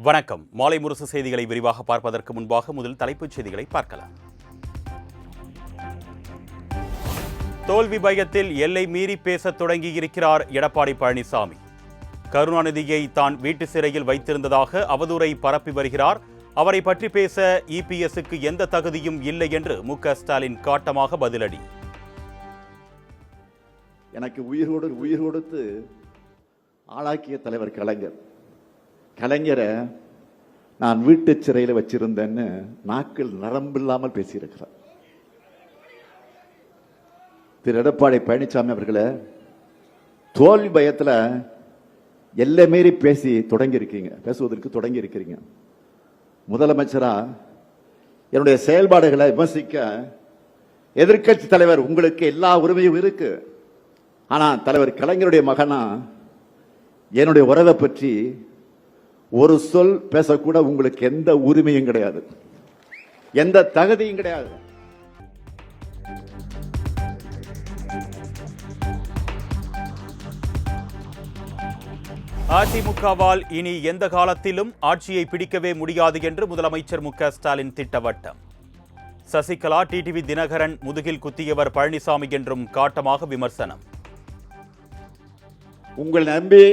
வணக்கம். மாலை முரசு செய்திகளை விரிவாக பார்ப்பதற்கு முன்பாக முதல் தலைப்புச் செய்திகளை பார்க்கலாம். தோல்வி பயத்தில் எல்லை மீறி பேசத் தொடங்கியிருக்கிறார் எடப்பாடி பழனிசாமி. கருணாநிதியை தான் வீட்டு சிறையில் வைத்திருந்ததாக அவதூறை பரப்பி வருகிறார். அவரை பற்றி பேச இபிஎஸ்க்கு எந்த தகுதியும் இல்லை என்று மு.க. ஸ்டாலின் காட்டமாக பதிலடி. எனக்கு உயிர் கொடுத்து ஆளாக்கிய தலைவர் கலைஞரை நான் வீட்டு சிறையில் வச்சிருந்தேன்னு நாக்கில் நரம்பில்லாமல் பேசியிருக்கிறார். திரு எடப்பாடி பழனிசாமி அவர்களே, தோல்வி பயத்தில் எல்லை மீறி பேசுவதற்கு தொடங்கி இருக்கிறீங்க. முதலமைச்சரா என்னுடைய செயல்பாடுகளை விமர்சிக்க எதிர்க்கட்சி தலைவர் உங்களுக்கு எல்லா உரிமையும் இருக்கு. ஆனா தலைவர் கலைஞருடைய மகனா என்னுடைய உறவை பற்றி ஒரு சொல் பேசக்கூட உங்களுக்கு எந்த உரிமையும் கிடையாது, எந்த தகுதியும் கிடையாது. அதிமுகவால் இனி எந்த காலத்திலும் ஆட்சியை பிடிக்கவே முடியாது என்று முதலமைச்சர் மு.க. ஸ்டாலின் திட்டவட்டம். சசிகலா, டிடிவி தினகரன் முதுகில் குத்தியவர் பழனிசாமி என்றும் காட்டமாக விமர்சனம். உங்கள் நம்பி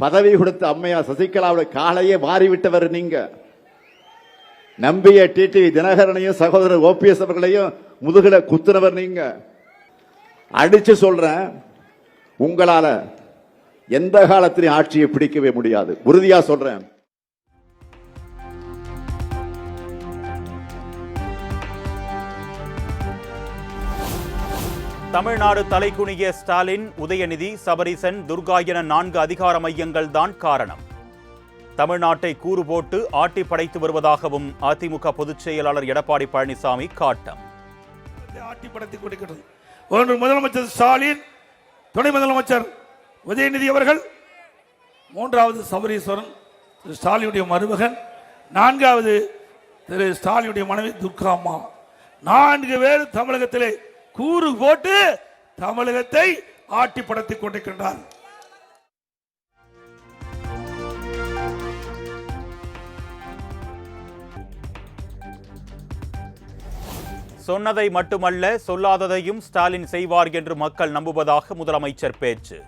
பதவி கொடுத்த அம்மையார் சசிகலாவுடைய காலையே வாரிவிட்டவர் நீங்க. நம்பிய டிடிவி தினகரனையும் சகோதரர் ஓபிஎஸ் அவர்களையும் முதுகில குத்துனவர் நீங்க. அடிச்சு சொல்றேன், உங்களால எந்த காலத்திலும் ஆட்சியை பிடிக்கவே முடியாது, உறுதியா சொல்றேன். தமிழ்நாடு தலைகுனிய ஸ்டாலின், உதயநிதி, சபரிசன், துர்கா என 4 அதிகார மையங்கள் தான் காரணம். தமிழ்நாட்டை கூறு போட்டு ஆட்டி படைத்து வருவதாகவும் அதிமுக பொதுச் செயலாளர் எடப்பாடி பழனிசாமி காட்டம். ஆட்டி படைத்துக் கொண்டிருக்கிறது. ஒன்று முதலமைச்சர் ஸ்டாலின், துணை முதலமைச்சர் உதயநிதி அவர்கள், 3வது சபரீஸ்வரன் திரு ஸ்டாலினுடைய மருமகன், 4வது திரு ஸ்டாலினுடைய மனைவி துர்கா அம்மா. 4 பேர் தமிழகத்திலே கூறு போட்டு தமிழகத்தை ஆட்டி படைத்துக் கொண்டிருக்கின்றார். சொன்னதை மட்டுமல்ல, சொல்லாததையும் ஸ்டாலின் செய்வார் என்று மக்கள் நம்புவதாக முதலமைச்சர் பேச்சு.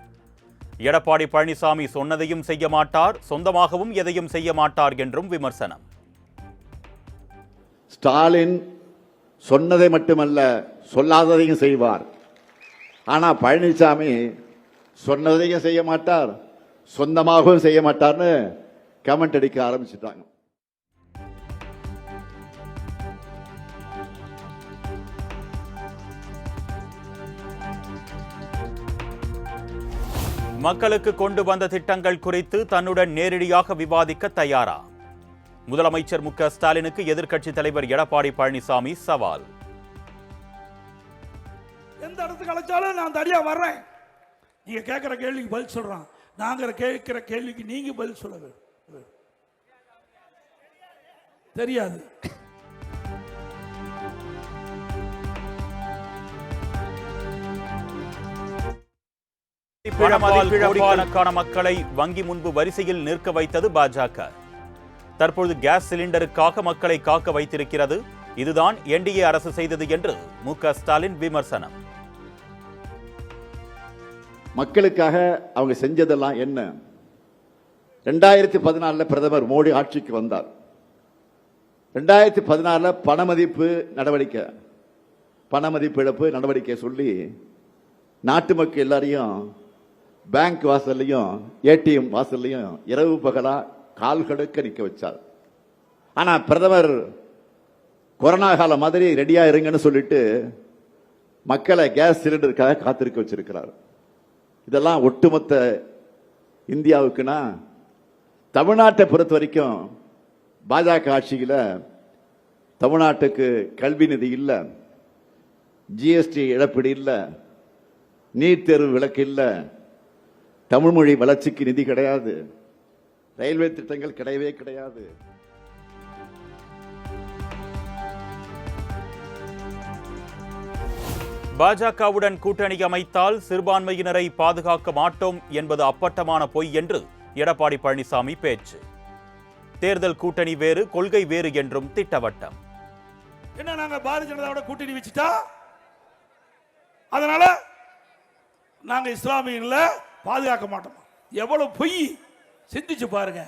எடப்பாடி பழனிசாமி சொன்னதையும் செய்ய மாட்டார், சொந்தமாகவும் எதையும் செய்ய மாட்டார் என்றும் விமர்சனம். ஸ்டாலின் சொன்னதை மட்டுமல்ல, சொல்லாததையும் செய்வார். ஆனா பழனிசாமி சொன்னதையும் செய்ய மாட்டார், சொந்தமாகவும் செய்ய மாட்டார்னு கமெண்ட் அடிக்க ஆரம்பிச்சுட்டாங்க. மக்களுக்கு கொண்டு வந்த திட்டங்கள் குறித்து தன்னுடன் நேரடியாக விவாதிக்க தயாரா? முதலமைச்சர் மு.க. ஸ்டாலினுக்கு எதிர்க்கட்சி தலைவர் எடப்பாடி பழனிசாமி சவால். எந்த இடத்துக்கு அழைச்சாலும் நான் தனியா வர்றேன். நீங்க கேட்கிற கேள்விக்கு பதில் சொல்றான். நாங்க கேட்கிற கேள்விக்கு நீங்க பதில் சொல்ல தெரியாது. கோடிக்கணக்கான மக்களை வங்கி முன்பு வரிசையில் நிற்க வைத்தது பாஜக. தற்பொழுது கேஸ் சிலிண்டருக்காக மக்களை காக்க வைத்திருக்கிறது. இதுதான் என்டிஏ அரசு செய்தது என்று மு.க. ஸ்டாலின் விமர்சனம். மக்களுக்காக அவங்க செஞ்சதெல்லாம் என்ன? 2014 பிரதமர் மோடி ஆட்சிக்கு வந்தார். 2016 பணமதிப்பு இழப்பு நடவடிக்கை சொல்லி நாட்டு மக்கள் எல்லாரையும் பேங்க் வாசல்லையும் ஏடிஎம் வாசல்லையும் இரவு பகலா கால் கடுக்க நிற்க வச்சார். ஆனா பிரதமர் கொரோனா காலம் மாதிரி ரெடியா இருங்கன்னு சொல்லிட்டு மக்களை கேஸ் சிலிண்டருக்காக காத்திருக்க வச்சிருக்கிறார். இதெல்லாம் ஒட்டுமொத்த இந்தியாவுக்குன்னா, தமிழ்நாட்டை பொறுத்த வரைக்கும் பாஜக ஆட்சியில தமிழ்நாட்டுக்கு கல்வி நிதி இல்லை, ஜிஎஸ்டி இழப்பீடு இல்லை, நீட் தேர்வு விலக்கு இல்லை, தமிழ்மொழி வளர்ச்சிக்கு நிதி கிடையாது, ரயில்வே திட்டங்கள் கிடையவே கிடையாது. பாஜகவுடன் கூட்டணி அமைத்தால் சிறுபான்மையினரை பாதுகாக்க மாட்டோம் என்பது அப்பட்டமான பொய் என்று எடப்பாடி பழனிசாமி பேச்சு. தேர்தல் கூட்டணி வேறு, கொள்கை வேறு என்றும் திட்டவட்டம். என்ன நாங்க பாரதிய ஜனதாவோட கூட்டணி வச்சுட்டா அதனால நாங்க இஸ்லாமியர்களை பாதுகாக்க மாட்டோம். எவ்வளவு பொய் சிந்திச்சு பாருங்க.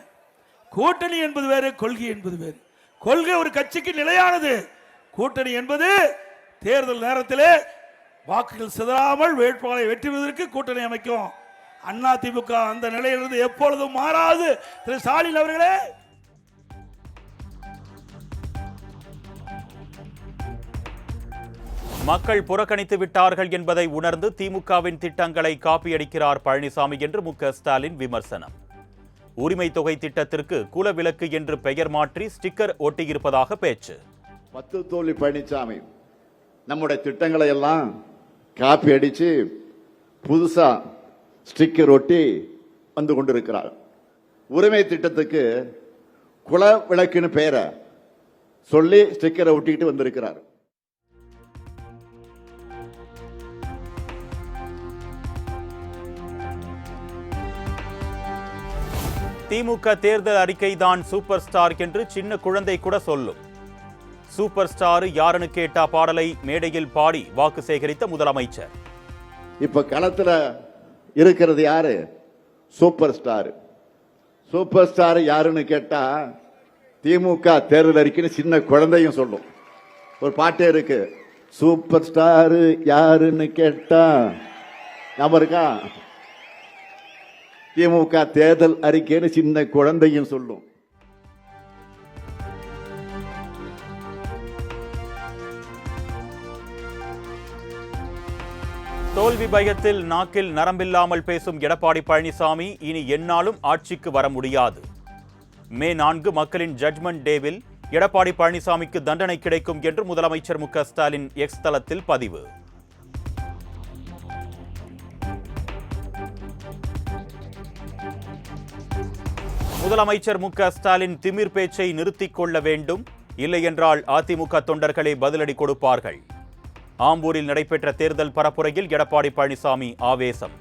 கூட்டணி என்பது வேறு, கொள்கை என்பது வேறு. கொள்கை ஒரு கட்சிக்கு நிலையானது. கூட்டணி என்பது தேர்தல் நேரத்திலே வாக்குகள் சிதறாமல் வேட்பாளரை வெற்றுவதற்கு கூட்டணி அமைக்கும். அண்ணா திமுக அந்த நிலையிலிருந்து எப்பொழுதும் மாறாது. திரு ஸ்டாலின் அவர்களே, மக்கள் புறக்கணித்து விட்டார்கள் என்பதை உணர்ந்து திமுகவின் திட்டங்களை காப்பியடிக்கிறார் பழனிசாமி என்று மு.க. ஸ்டாலின் விமர்சனம். உரிமை தொகை திட்டத்திற்கு குலவிலக்கு என்று பெயர் மாற்றி ஸ்டிக்கர் ஒட்டியிருப்பதாக பேச்சு. 10 தோல்வி பழனிசாமி நம்முடைய திட்டங்களை எல்லாம் காப்பி அடிச்சு புதுசா ஸ்டிக்கர் ஒட்டி வந்து கொண்டிருக்கிறார். உரிமை திட்டத்துக்கு குல விளக்குன்னு பெயரை சொல்லி ஸ்டிக்கரை ஒட்டிக்கிட்டு வந்திருக்கிறார். திமுக தேர்தல் அறிக்கை தான் சூப்பர் ஸ்டார் என்று சின்ன குழந்தை கூட சொல்லும். சூப்பர் ஸ்டார் யாருன்னு கேட்டா பாடலை மேடையில் பாடி வாக்கு சேகரித்த முதலமைச்சர். இப்ப களத்துல இருக்கிறது யாரு? Super star. சூப்பர் ஸ்டார் யாருன்னு கேட்டா திமுக தேர்தல் அறிக்கைன்னு சின்ன குழந்தையும் சொல்லும். ஒரு பாட்டே இருக்கு, சூப்பர் ஸ்டார் யாருன்னு கேட்டா. ஞாபகம் இருக்கா? திமுக தேர்தல் அறிக்கைன்னு சின்ன குழந்தையும் சொல்லும். தோல்வி பயத்தில் நாக்கில் நரம்பில்லாமல் பேசும் எடப்பாடி பழனிசாமி இனி எந்நாளும் ஆட்சிக்கு வர முடியாது. மே 4 மக்களின் ஜட்மெண்ட் டேவில் எடப்பாடி பழனிசாமிக்கு தண்டனை கிடைக்கும் என்று முதலமைச்சர் மு.க. ஸ்டாலின் எக்ஸ் தளத்தில் பதிவு. முதலமைச்சர் மு.க. ஸ்டாலின் திமிர் பேச்சை நிறுத்திக் கொள்ள வேண்டும், இல்லை என்றால் அதிமுக தொண்டர்களே பதிலடி கொடுப்பார்கள். ஆம்பூரில் நடைபெற்ற தேர்தல் பரப்புரையில் எடப்பாடி பழனிசாமி ஆவேசம்.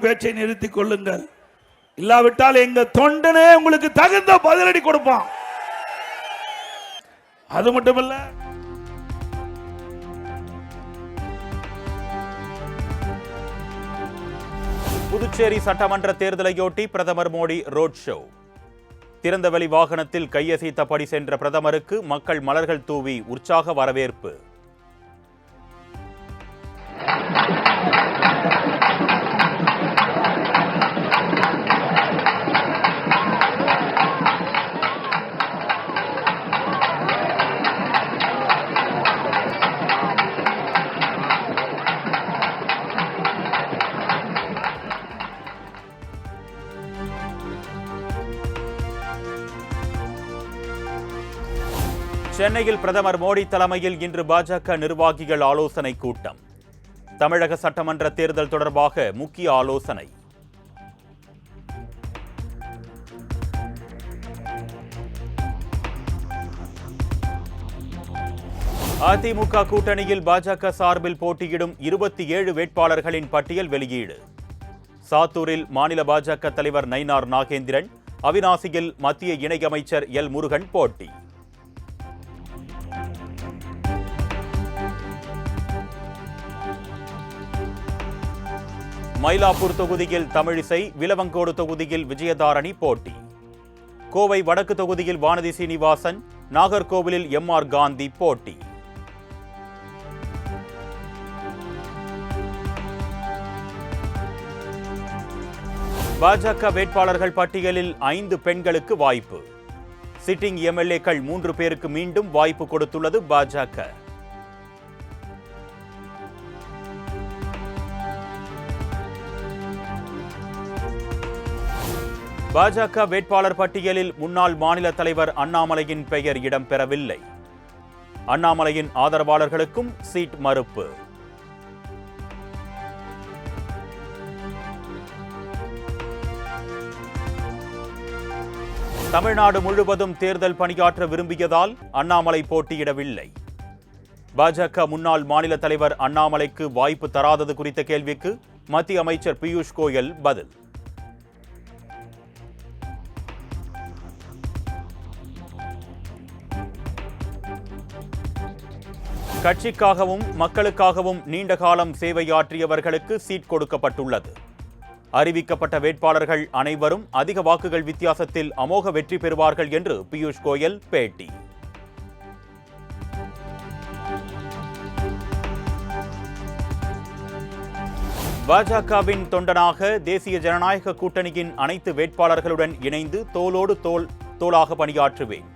பேச்சை நிறுத்திக் கொள்ளுங்கள், இல்லாவிட்டால் எங்க தொண்டனே உங்களுக்கு தகுந்த பதிலடி கொடுப்பான். அது மட்டுமல்ல, புதுச்சேரி சட்டமன்ற தேர்தலையொட்டி பிரதமர் மோடி ரோட் ஷோ. திறந்தவெளி வாகனத்தில் கையசைத்தபடி சென்ற பிரதமருக்கு மக்கள் மலர்கள் தூவி உற்சாக வரவேற்பு. சென்னையில் பிரதமர் மோடி தலைமையில் இன்று பாஜக நிர்வாகிகள் ஆலோசனை கூட்டம். தமிழக சட்டமன்ற தேர்தல் தொடர்பாக முக்கிய ஆலோசனை. அதிமுக கூட்டணியில் பாஜக சார்பில் போட்டியிடும் 27 வேட்பாளர்களின் பட்டியல் வெளியீடு. சாத்தூரில் மாநில பாஜக தலைவர் நயினார் நாகேந்திரன், அவிநாசியில் மத்திய இணையமைச்சர் எல் முருகன் போட்டி. மயிலாப்பூர் தொகுதியில் தமிழிசை, விலவங்கோடு தொகுதியில் விஜயதாரணி போட்டி. கோவை வடக்கு தொகுதியில் வானதி சீனிவாசன், நாகர்கோவிலில் எம்.ஆர். காந்தி போட்டி. பாஜக வேட்பாளர்கள் பட்டியலில் 5 பெண்களுக்கு வாய்ப்பு. சிட்டிங் எம்எல்ஏக்கள் 3 பேருக்கு மீண்டும் வாய்ப்பு கொடுத்துள்ளது பாஜக. பாஜக வேட்பாளர் பட்டியலில் முன்னாள் மாநில தலைவர் அண்ணாமலையின் பெயர் இடம்பெறவில்லை. அண்ணாமலையின் ஆதரவாளர்களுக்கும் சீட் மறுப்பு. தமிழ்நாடு முழுவதும் தேர்தல் பணியாற்ற விரும்பியதால் அண்ணாமலை போட்டியிடவில்லை. பாஜக முன்னாள் மாநில தலைவர் அண்ணாமலைக்கு வாய்ப்பு தராதது குறித்த கேள்விக்கு மத்திய அமைச்சர் பியூஷ் கோயல் பதில். கட்சிக்காகவும் மக்களுக்காகவும் நீண்ட காலம் சேவையாற்றியவர்களுக்கு சீட் கொடுக்கப்பட்டுள்ளது. அறிவிக்கப்பட்ட வேட்பாளர்கள் அனைவரும் அதிக வாக்குகள் வித்தியாசத்தில் அமோக வெற்றி பெறுவார்கள் என்று பியூஷ் கோயல் பேட்டி. பாஜகவின் தொண்டனாக தேசிய ஜனநாயக கூட்டணியின் அனைத்து வேட்பாளர்களுடன் இணைந்து தோளோடு தோளாக பணியாற்றுவேன்.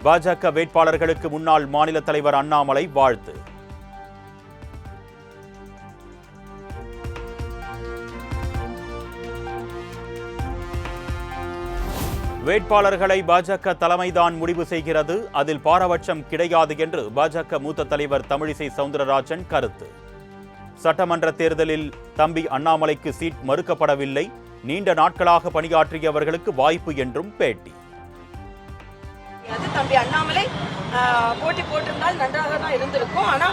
பாஜக வேட்பாளர்களுக்கு முன்னாள் மாநில தலைவர் அண்ணாமலை வாழ்த்து. வேட்பாளர்களை பாஜக தலைமைதான் முடிவு செய்கிறது, அதில் பாரபட்சம் கிடையாது என்று பாஜக மூத்த தலைவர் தமிழிசை சவுந்தரராஜன் கருத்து. சட்டமன்ற தேர்தலில் தம்பி அண்ணாமலைக்கு சீட் மறுக்கப்படவில்லை, நீண்ட நாட்களாக பணியாற்றியவர்களுக்கு வாய்ப்பு என்றும் பேட்டி. தம்பி அண்ணாமலை போட்டி போட்டிருந்தால் நன்றாக தான் இருந்திருக்கும். ஆனா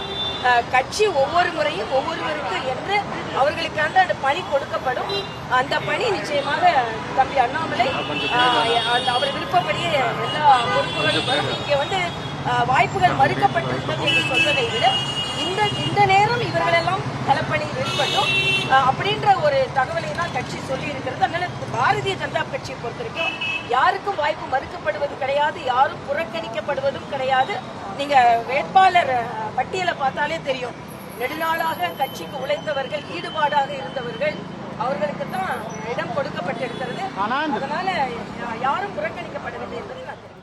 கட்சி ஒவ்வொரு முறையும் ஒவ்வொருவருக்கு என்று அவர்களுக்கான அந்த பணி கொடுக்கப்படும். அந்த பணி நிச்சயமாக தம்பி அண்ணாமலை அவர் விருப்பப்படியே எல்லா பொறுப்புகளும் வரும். இங்கே வாய்ப்புகள் மறுக்கப்பட்டிருந்தது என்று சொல்வதை விட இந்த நேரம் இவர்களெல்லாம் களப்பணியில் ஈடுபட்டோம் அப்படின்ற ஒரு தகவலை தான் கட்சி சொல்லி இருக்கிறது. அதனால பாரதிய ஜனதா கட்சியை பொறுத்திருக்கும் யாருக்கும் வாய்ப்பு மறுக்கப்படுவது கிடையாது, யாரும் புறக்கணிக்கப்படுவதும் கிடையாது. நீங்க வேட்பாளர் பட்டியலை பார்த்தாலே தெரியும். நெடுநாளாக கட்சிக்கு உழைத்தவர்கள், ஈடுபாடாக இருந்தவர்கள், அவர்களுக்கு தான் இடம் கொடுக்கப்பட்டிருக்கிறது. அதனால யாரும் புறக்கணிக்கப்படவில்லை என்பதை நான் தெரிவிக்கிறேன்.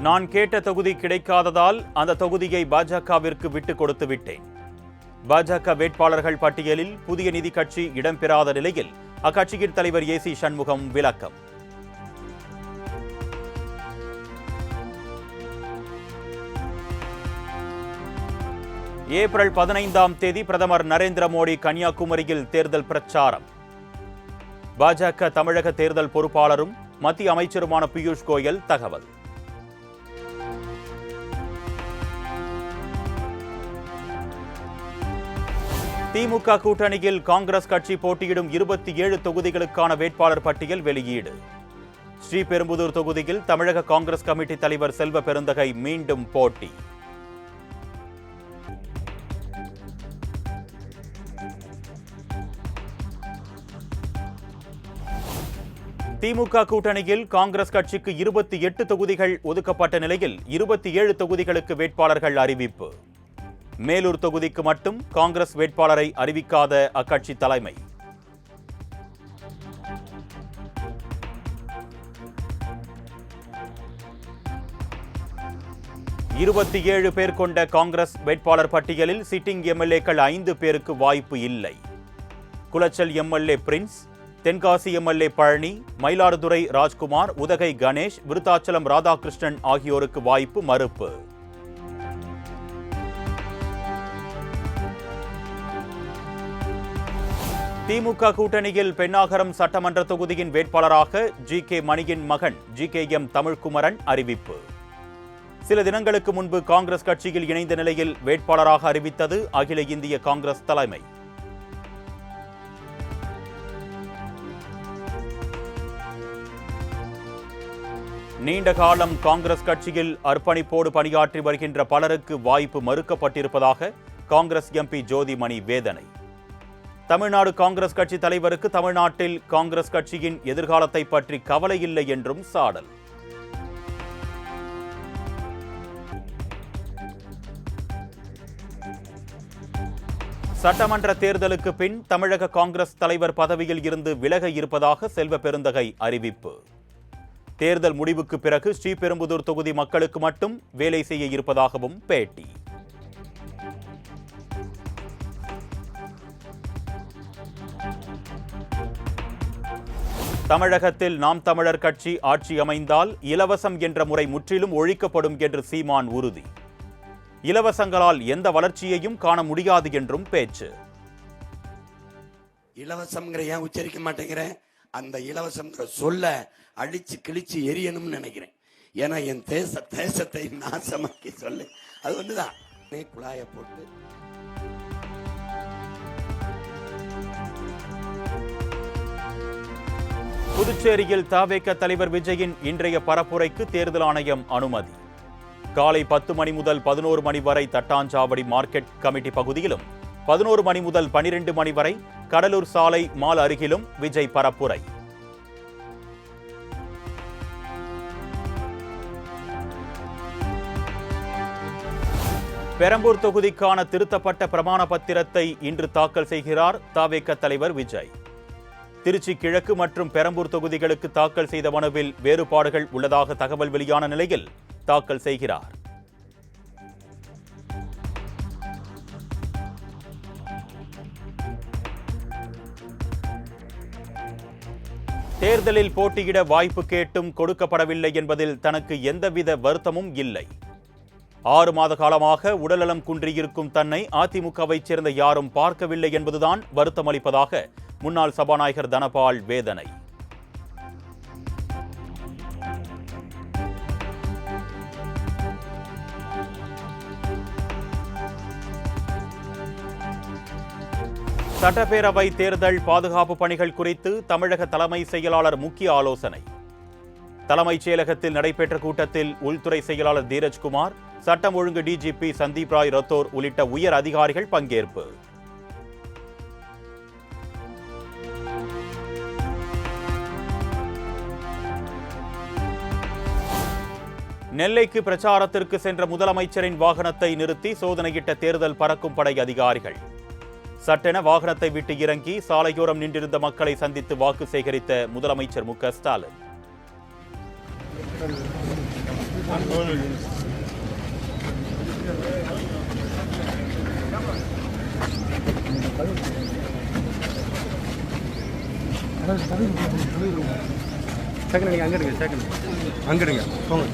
நான் கேட்ட தொகுதி கிடைக்காததால் அந்த தொகுதியை பாஜகவிற்கு விட்டுக் கொடுத்து விட்டேன். பாஜக வேட்பாளர்கள் பட்டியலில் புதிய நீதி கட்சி இடம்பெறாத நிலையில் அக்கட்சியின் தலைவர் ஏசி சண்முகம் விளக்கம். ஏப்ரல் 15ஆம் தேதி பிரதமர் நரேந்திர மோடி கன்னியாகுமரியில் தேர்தல் பிரச்சாரம். பாஜக தமிழக தேர்தல் பொறுப்பாளரும் மத்திய அமைச்சருமான பியூஷ் கோயல் தகவல். திமுக கூட்டணியில் காங்கிரஸ் கட்சி போட்டியிடும் 27 தொகுதிகளுக்கான வேட்பாளர் பட்டியல் வெளியீடு. ஸ்ரீபெரும்புதூர் தொகுதியில் தமிழக காங்கிரஸ் கமிட்டி தலைவர் செல்வ பெருந்தகை மீண்டும் போட்டி. திமுக கூட்டணியில் காங்கிரஸ் கட்சிக்கு 28 தொகுதிகள் ஒதுக்கப்பட்ட நிலையில் 27 தொகுதிகளுக்கு வேட்பாளர்கள் அறிவிப்பு. மேலூர் தொகுதிக்கு மட்டும் காங்கிரஸ் வேட்பாளரை அறிவிக்காத அக்கட்சி தலைமை. இருபத்தி 7 பேர் கொண்ட காங்கிரஸ் வேட்பாளர் பட்டியலில் சிட்டிங் எம்எல்ஏக்கள் 5 பேருக்கு வாய்ப்பு இல்லை. Kulachal MLA Prince, Tenkasi MLA Palani, Mayiladuthurai Rajkumar, Udhagai Ganesh, Virudhachalam Radhakrishnan ஆகியோருக்கு வாய்ப்பு மறுப்பு. திமுக கூட்டணியில் பெண்ணாகரம் சட்டமன்ற தொகுதியின் வேட்பாளராக ஜி.கே. மணியின் மகன் ஜி.கே.எம். தமிழ்குமரன் அறிவிப்பு. சில தினங்களுக்கு முன்பு காங்கிரஸ் கட்சியில் இணைந்த நிலையில் வேட்பாளராக அறிவித்தது அகில இந்திய காங்கிரஸ் தலைமை. நீண்ட காலம் காங்கிரஸ் கட்சியில் அர்ப்பணிப்போடு பணியாற்றி வருகின்ற பலருக்கு வாய்ப்பு மறுக்கப்பட்டிருப்பதாக காங்கிரஸ் எம்பி ஜோதிமணி வேதனை. தமிழ்நாடு காங்கிரஸ் கட்சி தலைவருக்கு தமிழ்நாட்டில் காங்கிரஸ் கட்சியின் எதிர்காலத்தை பற்றி கவலை இல்லை என்றும் சாடல். சட்டமன்ற தேர்தலுக்கு பின் தமிழக காங்கிரஸ் தலைவர் பதவியில் இருந்து விலக இருப்பதாக செல்வ பெருந்தகை அறிவிப்பு. தேர்தல் முடிவுக்கு பிறகு ஸ்ரீபெரும்புதூர் தொகுதி மக்களுக்கு மட்டும் வேலை செய்ய இருப்பதாகவும் பேட்டி. தமிழகத்தில் நாம் தமிழர் கட்சி ஆட்சி அமைந்தால் இலவசம் என்ற முறை முற்றிலும் ஒழிக்கப்படும் என்று சீமான் உறுதி. இலவசங்களால் எந்த வளர்ச்சியையும் காண முடியாது என்றும் பேச்சு. இலவசம்ங்கிற ஏன் உச்சரிக்க மாட்டேங்கிறேன்? அந்த இலவசம் சொல்ல அடிச்சு கிழிச்சு எரியணும்னு நினைக்கிறேன். ஏன்னா என் தேசத்தை நாசமாக்கி சொல்லு. அது ஒண்ணுதான். குழாய போட்டு புதுச்சேரியில் தவேக தலைவர் விஜயின் இன்றைய பரப்புரைக்கு தேர்தல் ஆணையம் அனுமதி. காலை 10 மணி முதல் 11 மணி வரை தட்டாஞ்சாவடி மார்க்கெட் கமிட்டி பகுதியிலும் 11 மணி முதல் 12 மணி வரை கடலூர் சாலை மால் அருகிலும் விஜய் பரப்புரை. பெரம்பூர் தொகுதிக்கான திருத்தப்பட்ட பிரமாண பத்திரத்தை இன்று தாக்கல் செய்கிறார் தவேக தலைவர் விஜய். திருச்சி கிழக்கு மற்றும் பெரம்பூர் தொகுதிகளுக்கு தாக்கல் செய்த மனுவில் வேறுபாடுகள் உள்ளதாக தகவல் வெளியான நிலையில் தாக்கல் செய்கிறார். தேர்தலில் போட்டியிட வாய்ப்பு கேட்டும் கொடுக்கப்படவில்லை என்பதில் தனக்கு எந்தவித வருத்தமும் இல்லை. 6 மாத காலமாக உடல்நலம் குன்றியிருக்கும் தன்னை அதிமுகவைச் சேர்ந்த யாரும் பார்க்கவில்லை என்பதுதான் வருத்தமளிப்பதாக முன்னாள் சபாநாயகர் தனபால் வேதனை. சட்டப்பேரவை தேர்தல் பாதுகாப்பு பணிகள் குறித்து தமிழக தலைமை செயலாளர் முக்கிய ஆலோசனை. தலைமைச் செயலகத்தில் நடைபெற்ற கூட்டத்தில் உள்துறை செயலாளர் தீரஜ்குமார், சட்டம் ஒழுங்கு டிஜிபி சந்தீப் ராய் ரத்தோர் உள்ளிட்ட உயர் அதிகாரிகள் பங்கேற்பு. நெல்லைக்கு பிரச்சாரத்திற்கு சென்ற முதலமைச்சரின் வாகனத்தை நிறுத்தி சோதனையிட்ட தேர்தல் பறக்கும் படை அதிகாரிகள். சட்டென வாகனத்தை விட்டு இறங்கி சாலையோரம் நின்றிருந்த மக்களை சந்தித்து வாக்கு சேகரித்த முதலமைச்சர் மு.க. ஸ்டாலின். அங்கிடுங்க போங்க.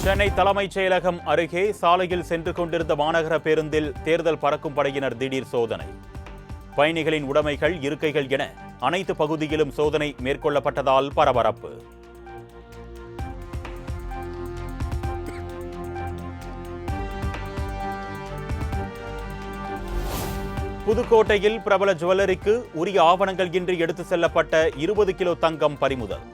சென்னை தலைமைச் செயலகம் அருகே சாலையில் சென்று கொண்டிருந்த மாநகர பேருந்தில் தேர்தல் பறக்கும் படையினர் திடீர் சோதனை. பயணிகளின் உடைமைகள், இருக்கைகள் என அனைத்து பகுதியிலும் சோதனை மேற்கொள்ளப்பட்டதால் பரபரப்பு. புதுக்கோட்டையில் பிரபல ஜுவல்லரிக்கு உரிய ஆவணங்கள் இன்றி எடுத்து செல்லப்பட்ட 20 கிலோ தங்கம் பறிமுதல்.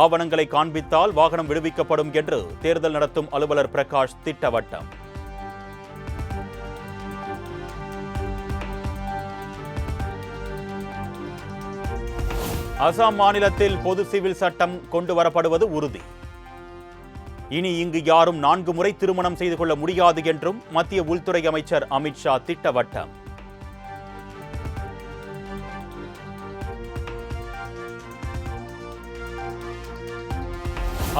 ஆவணங்களை காண்பித்தால் வாகனம் விடுவிக்கப்படும் என்று தேர்தல் நடத்தும் அலுவலர் பிரகாஷ் திட்டவட்டம். அசாம் மாநிலத்தில் பொது சிவில் சட்டம் கொண்டு வரப்படுவது உறுதி. இனி இங்கு யாரும் 4 முறை திருமணம் செய்து கொள்ள முடியாது என்றும் மத்திய உள்துறை அமைச்சர் அமித்ஷா திட்டவட்டம்.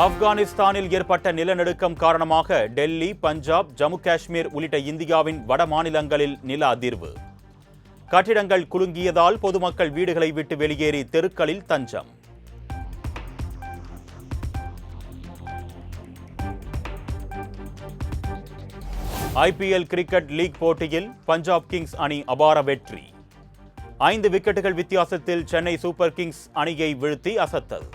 ஆப்கானிஸ்தானில் ஏற்பட்ட நிலநடுக்கம் காரணமாக டெல்லி, பஞ்சாப், ஜம்மு காஷ்மீர் உள்ளிட்ட இந்தியாவின் வட மாநிலங்களில் நில அதிர்வு. கட்டிடங்கள் குலுங்கியதால் பொதுமக்கள் வீடுகளை விட்டு வெளியேறி தெருக்களில் தஞ்சம். ஐபிஎல் கிரிக்கெட் லீக் போட்டியில் பஞ்சாப் கிங்ஸ் அணி அபார வெற்றி. 5 விக்கெட்டுகள் வித்தியாசத்தில் சென்னை சூப்பர் கிங்ஸ் அணியை வீழ்த்தி அசத்தல்.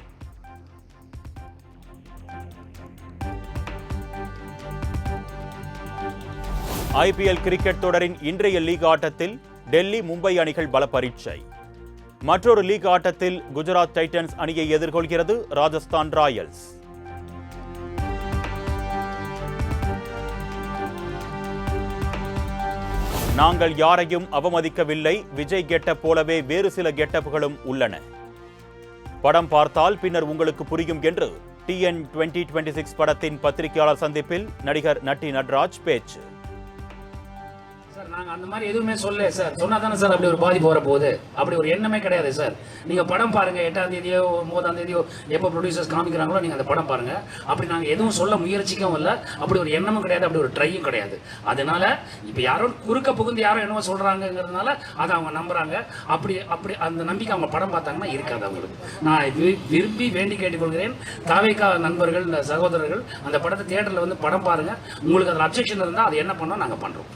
ஐபிஎல் கிரிக்கெட் தொடரின் இன்றைய லீக் ஆட்டத்தில் டெல்லி, மும்பை அணிகள் பல பரீட்சை. மற்றொரு லீக் ஆட்டத்தில் குஜராத் டைட்டன்ஸ் அணியை எதிர்கொள்கிறது ராஜஸ்தான் ராயல்ஸ். நாங்கள் யாரையும் அவமதிக்கவில்லை. விஜய் கெட்டப் போலவே வேறு சில கெட்டப்புகளும் உள்ளன. படம் பார்த்தால் பின்னர் உங்களுக்கு புரியும் என்று TN 2026 படத்தின் பத்திரிகையாளர் சந்திப்பில் நடிகர் நட்டி நட்ராஜ் பேச்சு. நாங்கள் அந்த மாதிரி எதுவுமே சொல்லல சார். சொன்னா தானே சார் அப்படி ஒரு பாதிப்பு வர போகுது. அப்படி ஒரு எண்ணமே கிடையாது சார். நீங்க படம் பாருங்க, 8ஆம் தேதியோ 9ஆம் தேதியோ எப்போ ப்ரொடியூசர்ஸ் காமிக்கிறாங்களோ நீங்க அந்த படம் பாருங்க. அப்படி நாங்கள் எதுவும் சொல்ல முயற்சிக்கவும் இல்லை. அப்படி ஒரு எண்ணமும் கிடையாது, அப்படி ஒரு ட்ரையும் கிடையாது. அதனால இப்போ யாரோ குறுக்க புகுந்து யாரோ என்னவோ சொல்றாங்கிறதுனால அதை அவங்க நம்புறாங்க. அப்படி அப்படி அந்த நம்பிக்கை அவங்க படம் பார்த்தாங்கன்னா இருக்காது அவங்களுக்கு. நான் விரும்பி வேண்டி கேட்டுக்கொள்கிறேன், தாவேகா நண்பர்கள், இந்த சகோதரர்கள் அந்த படத்தை தியேட்டரில் வந்து படம் பாருங்க. உங்களுக்கு அதில் அப்செக்ஷன் இருந்தால் அது என்ன பண்ணோம் நாங்கள் பண்ணுறோம்.